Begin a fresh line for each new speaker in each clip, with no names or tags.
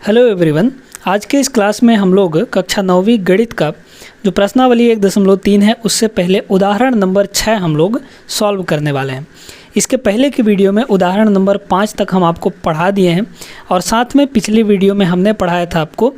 Hello everyone. आज के इस क्लास में हम लोग कक्षा 9वीं गणित का जो प्रश्नावली 1.3 है उससे पहले उदाहरण नंबर 6 हम लोग सॉल्व करने वाले हैं। इसके पहले की वीडियो में उदाहरण नंबर 5 तक हम आपको पढ़ा दिए हैं और साथ में पिछली वीडियो में हमने पढ़ाया था आपको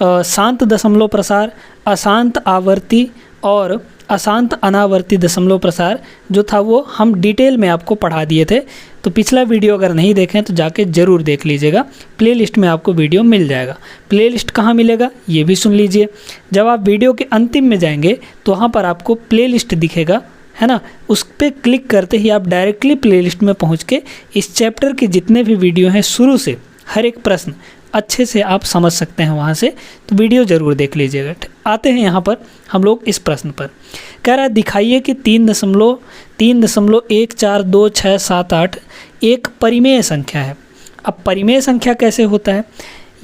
शांत दशमलव प्रसार, अशांत आवर्ती और अशांत अनावर्ती दशमलव प्रसार जो था वो हम डिटेल में आपको पढ़ा दिए थे। तो पिछला वीडियो अगर नहीं देखें तो जाके ज़रूर देख लीजिएगा, प्लेलिस्ट में आपको वीडियो मिल जाएगा। प्लेलिस्ट कहाँ मिलेगा ये भी सुन लीजिए। जब आप वीडियो के अंतिम में जाएंगे तो वहाँ पर आपको प्लेलिस्ट दिखेगा, है ना। उस पर क्लिक करते ही आप डायरेक्टली प्लेलिस्ट में पहुँच के इस चैप्टर के जितने भी वीडियो हैं शुरू से हर एक प्रश्न अच्छे से आप समझ सकते हैं वहाँ से, तो वीडियो ज़रूर देख लीजिएगा। आते हैं यहाँ पर हम लोग इस प्रश्न पर। कह रहा है दिखाइए कि 3.14267 एक परिमेय संख्या है। अब परिमेय संख्या कैसे होता है,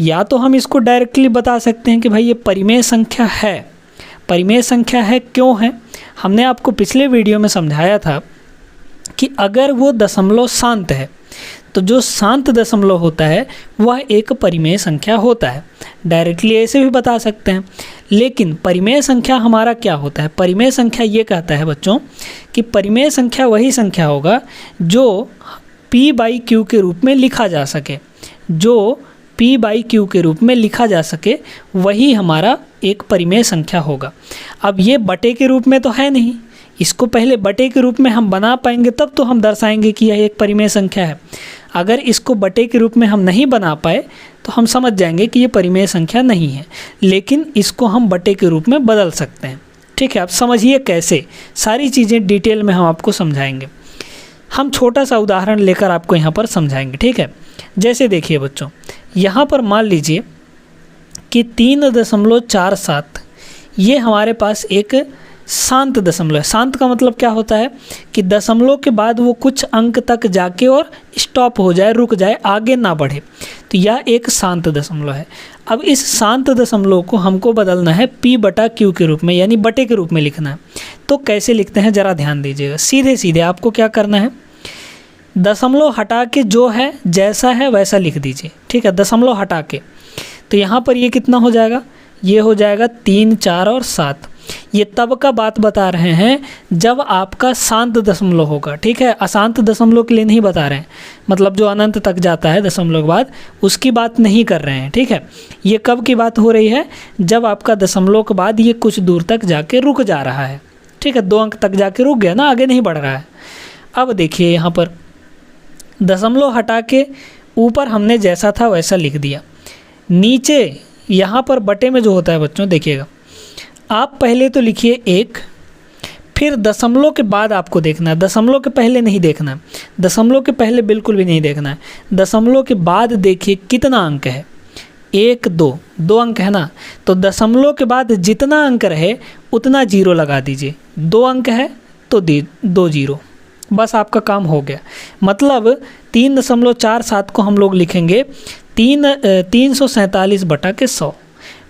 या तो हम इसको डायरेक्टली बता सकते हैं कि भाई ये परिमेय संख्या है। परिमेय संख्या है क्यों है, हमने आपको पिछले वीडियो में समझाया था कि अगर वो दशमलव शांत है तो जो शांत दशमलव होता है वह एक परिमेय संख्या होता है। डायरेक्टली ऐसे भी बता सकते हैं, लेकिन परिमेय संख्या हमारा क्या होता है। परिमेय संख्या ये कहता है बच्चों कि परिमेय संख्या वही संख्या होगा जो p/q के रूप में लिखा जा सके। जो p/q के रूप में लिखा जा सके वही हमारा एक परिमेय संख्या होगा। अब ये बटे के रूप में तो है नहीं, इसको पहले बटे के रूप में हम बना पाएंगे तब तो हम दर्शाएंगे कि यह एक परिमेय संख्या है। अगर इसको बटे के रूप में हम नहीं बना पाए तो हम समझ जाएंगे कि ये परिमेय संख्या नहीं है, लेकिन इसको हम बटे के रूप में बदल सकते हैं। ठीक है, आप समझिए कैसे, सारी चीज़ें डिटेल में हम आपको समझाएंगे। हम छोटा सा उदाहरण लेकर आपको यहाँ पर समझाएंगे। ठीक है, जैसे देखिए बच्चों, यहाँ पर मान लीजिए कि 3.47 ये हमारे पास एक शांत दशमलव है। शांत का मतलब क्या होता है कि दशमलव के बाद वो कुछ अंक तक जाके और स्टॉप हो जाए, रुक जाए, आगे ना बढ़े, तो यह एक शांत दशमलव है। अब इस शांत दशमलव को हमको बदलना है p/q के रूप में, यानी बटे के रूप में लिखना है। तो कैसे लिखते हैं ज़रा ध्यान दीजिएगा। सीधे सीधे आपको क्या करना है, दशमलव हटा के जो है जैसा है वैसा लिख दीजिए। ठीक है, दशमलव हटा के, तो यहाँ पर ये कितना हो जाएगा, ये हो जाएगा 3, 4 और 7। ये तब का बात बता रहे हैं जब आपका शांत दशमलव होगा। ठीक है, अशांत दशमलव के लिए नहीं बता रहे हैं, मतलब जो अनंत तक जाता है दशमलव के बाद, उसकी बात नहीं कर रहे हैं। ठीक है, ये कब की बात हो रही है, जब आपका दशमलव के बाद ये कुछ दूर तक जाके रुक जा रहा है। ठीक है, 2 अंक तक जाके रुक गया ना, आगे नहीं बढ़ रहा है। अब देखिए यहाँ पर दशमलव हटा के ऊपर हमने जैसा था वैसा लिख दिया। नीचे यहाँ पर बटे में जो होता है बच्चों, देखिएगा आप पहले तो लिखिए 1, फिर दशमलव के बाद आपको देखना है, दशमलव के पहले नहीं देखना है, दशमलव के पहले बिल्कुल भी नहीं देखना है। दशमलव के बाद देखिए कितना अंक है, 1, 2 अंक है ना, तो दशमलव के बाद जितना अंक रहे उतना 0 लगा दीजिए। 2 अंक है तो 2 0, बस आपका काम हो गया। मतलब 3.47 को हम लोग लिखेंगे 347/100,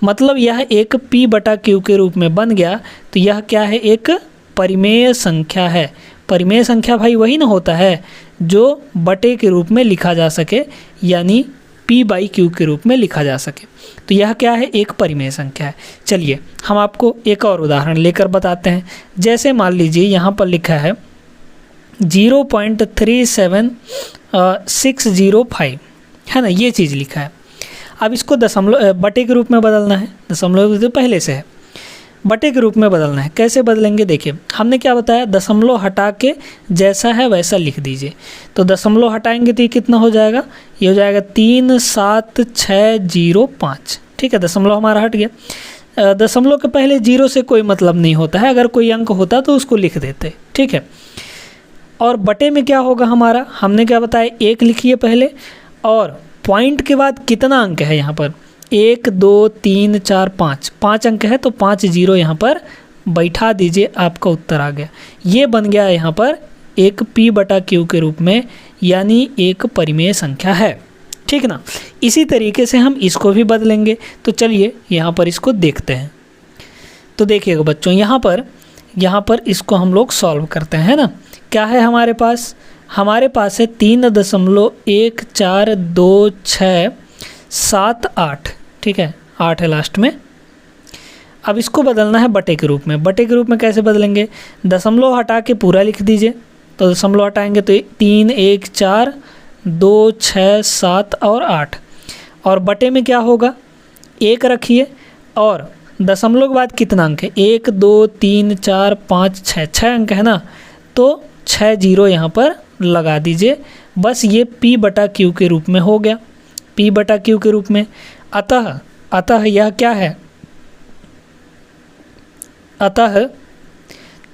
मतलब यह एक p/q के रूप में बन गया। तो यह क्या है, एक परिमेय संख्या है। परिमेय संख्या भाई वही ना होता है जो बटे के रूप में लिखा जा सके, यानी p/q के रूप में लिखा जा सके। तो यह क्या है, एक परिमेय संख्या है। चलिए हम आपको एक और उदाहरण लेकर बताते हैं। जैसे मान लीजिए यहाँ पर लिखा है 0.37605, है ना, ये चीज़ लिखा है। अब इसको दशमलव बटे के रूप में बदलना है, दशमलव तो पहले से है, बटे के रूप में बदलना है। कैसे बदलेंगे, देखिए हमने क्या बताया, दशमलव हटा के जैसा है वैसा लिख दीजिए। तो दशमलव हटाएंगे तो ये कितना हो जाएगा, ये हो जाएगा 37605। ठीक है, दशमलव हमारा हट गया। दशमलव के पहले 0 से कोई मतलब नहीं होता है, अगर कोई अंक होता तो उसको लिख देते। ठीक है, और बटे में क्या होगा हमारा, हमने क्या बताया, 1 लिखिए पहले, और पॉइंट के बाद कितना अंक है यहाँ पर, 1, 2, 3, 4, 5 अंक है, तो 5 0 यहाँ पर बैठा दीजिए, आपका उत्तर आ गया। ये बन गया यहाँ पर एक p/q के रूप में, यानी एक परिमेय संख्या है। ठीक ना, इसी तरीके से हम इसको भी बदलेंगे। तो चलिए यहाँ पर इसको देखते हैं। तो देखिएगा बच्चों, यहाँ पर इसको हम लोग सॉल्व करते हैं ना। क्या है हमारे पास, हमारे पास है 3.1426 7 8, ठीक है, 8 है लास्ट में। अब इसको बदलना है बटे के रूप में। बटे के रूप में कैसे बदलेंगे, दशमलव हटा के पूरा लिख दीजिए। तो दशमलव हटाएंगे तो 3 1 4 2 6 7 और 8, और बटे में क्या होगा, 1 रखिए और दशमलव के बाद कितना अंक है, 1 2 3 4 5 6, 6 अंक है ना, तो 6 जीरो यहाँ पर लगा दीजिए। बस ये P बटा Q के रूप में हो गया, P बटा Q के रूप में। अतः यह क्या है, अतः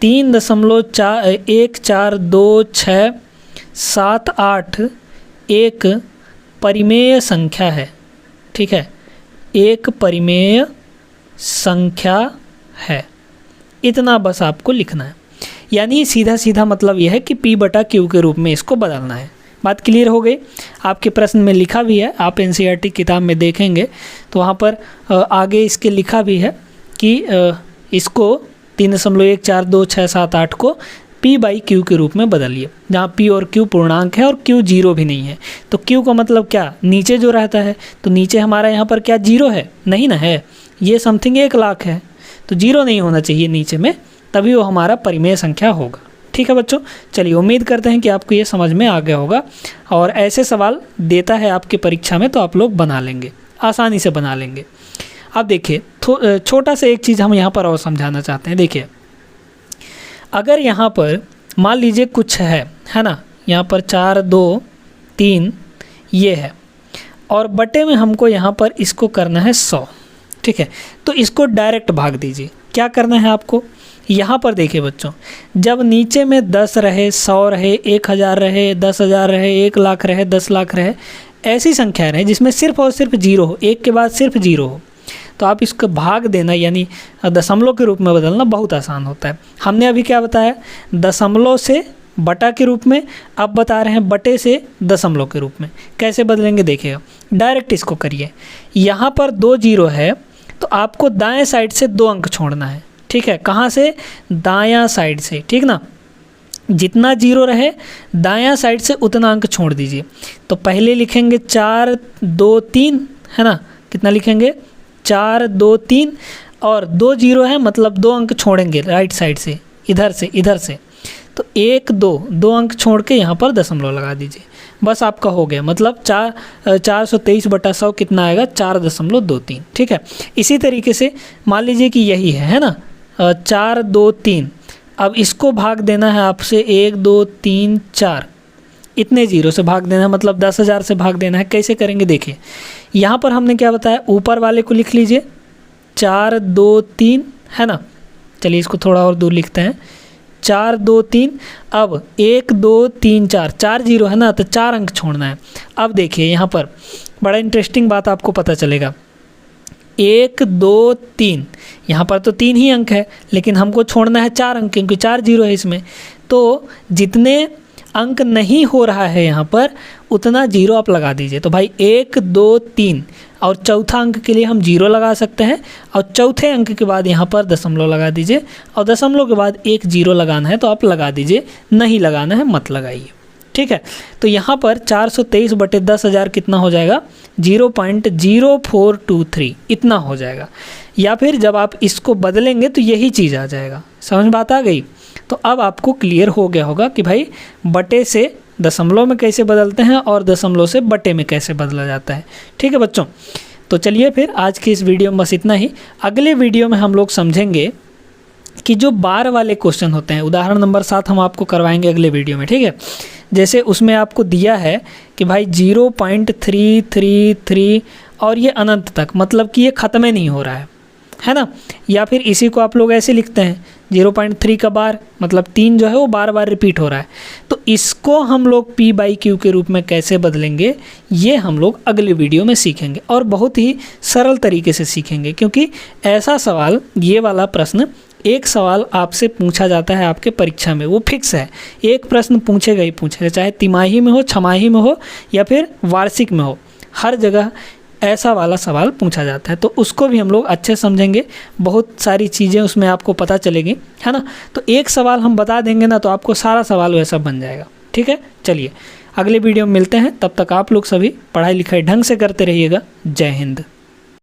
3.142678 एक परिमेय संख्या है, ठीक है, एक परिमेय संख्या है। इतना बस आपको लिखना है, यानी सीधा सीधा मतलब यह है कि P बटा Q के रूप में इसको बदलना है। बात क्लियर हो गई। आपके प्रश्न में लिखा भी है, आप NCERT किताब में देखेंगे तो वहाँ पर आगे इसके लिखा भी है कि इसको 3.142678 को P बाई Q के रूप में बदलिए, जहाँ P और Q पूर्णांक है और Q जीरो भी नहीं है। तो Q का मतलब क्या, नीचे जो रहता है, तो नीचे हमारा यहाँ पर क्या जीरो है, नहीं ना है, ये समथिंग 1 लाख है, तो जीरो नहीं होना चाहिए नीचे में, तभी वो हमारा परिमेय संख्या होगा। ठीक है बच्चों, चलिए उम्मीद करते हैं कि आपको ये समझ में आ गया होगा, और ऐसे सवाल देता है आपके परीक्षा में तो आप लोग बना लेंगे, आसानी से बना लेंगे। अब देखिए छोटा सा एक चीज़ हम यहाँ पर और समझाना चाहते हैं। देखिए अगर यहाँ पर मान लीजिए कुछ है ना, यहाँ पर 4 2 3 ये है, और बटे में हमको यहाँ पर इसको करना है 100, ठीक है, तो इसको डायरेक्ट भाग दीजिए। क्या करना है आपको, यहाँ पर देखिए बच्चों, जब नीचे में 10 रहे, 100 रहे, 1000 रहे, 10,000 रहे, 1 लाख रहे, 10 लाख रहे, ऐसी संख्या रहे जिसमें सिर्फ और सिर्फ जीरो हो, एक के बाद सिर्फ जीरो हो, तो आप इसको भाग देना यानी दशमलव के रूप में बदलना बहुत आसान होता है। हमने अभी क्या बताया, दशमलव से बटा के रूप में, अब बता रहे हैं बटे से दशमलव के रूप में। कैसे बदलेंगे देखिएगा, डायरेक्ट इसको करिए। यहाँ पर 2 जीरो है तो आपको दाएं साइड से 2 अंक छोड़ना है, ठीक है, कहाँ से, दायां साइड से, ठीक ना, जितना जीरो रहे दायां साइड से उतना अंक छोड़ दीजिए। तो पहले लिखेंगे 4 2 3, है ना, कितना लिखेंगे 4 2 3, और 2 जीरो है मतलब 2 अंक छोड़ेंगे राइट साइड से, इधर से, तो 1 2 अंक छोड़ के यहाँ पर दशमलव लगा दीजिए। बस आपका हो गया, मतलब 423 बटा 100 कितना आएगा, 4.23, ठीक है। इसी तरीके से मान लीजिए कि यही है ना, 4 2 3, अब इसको भाग देना है आपसे 1 2 3 4, इतने जीरो से भाग देना है, मतलब 10,000 से भाग देना है। कैसे करेंगे देखिए, यहाँ पर हमने क्या बताया, ऊपर वाले को लिख लीजिए 4 2 3, है ना, चलिए इसको थोड़ा और दूर लिखते हैं, 4 2 3, अब 1 2 3 4, 4 जीरो है ना, तो 4 अंक छोड़ना है। अब देखिए यहाँ पर बड़ा इंटरेस्टिंग बात आपको पता चलेगा, 1 2 3, यहाँ पर तो 3 ही अंक है, लेकिन हमको छोड़ना है 4 अंक, क्योंकि 4 जीरो है इसमें। तो जितने अंक नहीं हो रहा है यहाँ पर उतना जीरो आप लगा दीजिए। तो भाई 1 2 3, और चौथा अंक के लिए हम जीरो लगा सकते हैं, और चौथे अंक के बाद यहाँ पर दशमलव लगा दीजिए, और दशमलव के बाद 1 जीरो लगाना है तो आप लगा दीजिए, नहीं लगाना है मत लगाइए, ठीक है। तो यहाँ पर 423 बटे 10,000 कितना हो जाएगा, 0.0423 इतना हो जाएगा। या फिर जब आप इसको बदलेंगे तो यही चीज़ आ जाएगा। समझ बात आ गई? तो अब आपको क्लियर हो गया होगा कि भाई बटे से दशमलव में कैसे बदलते हैं और दशमलव से बटे में कैसे बदला जाता है। ठीक है बच्चों, तो चलिए फिर आज की इस वीडियो में बस इतना ही। अगले वीडियो में हम लोग समझेंगे कि जो बार वाले क्वेश्चन होते हैं, उदाहरण नंबर 7 हम आपको करवाएंगे अगले वीडियो में। ठीक है, जैसे उसमें आपको दिया है कि भाई 0.333 और ये अनंत तक, मतलब कि ये ख़त्म ही नहीं हो रहा है ना। या फिर इसी को आप लोग ऐसे लिखते हैं 0.3 का बार, मतलब 3 जो है वो बार बार रिपीट हो रहा है। तो इसको हम लोग P/Q के रूप में कैसे बदलेंगे, ये हम लोग अगले वीडियो में सीखेंगे, और बहुत ही सरल तरीके से सीखेंगे। क्योंकि ऐसा सवाल, ये वाला प्रश्न, एक सवाल आपसे पूछा जाता है आपके परीक्षा में, वो फिक्स है, एक प्रश्न पूछेगा ही पूछेगा, चाहे तिमाही में हो, छमाही में हो या फिर वार्षिक में हो, हर जगह ऐसा वाला सवाल पूछा जाता है। तो उसको भी हम लोग अच्छे समझेंगे, बहुत सारी चीज़ें उसमें आपको पता चलेगी, है ना। तो एक सवाल हम बता देंगे ना, तो आपको सारा सवाल वैसा बन जाएगा। ठीक है, चलिए अगले वीडियो में मिलते हैं, तब तक आप लोग सभी पढ़ाई लिखाई ढंग से करते रहिएगा। जय हिंद।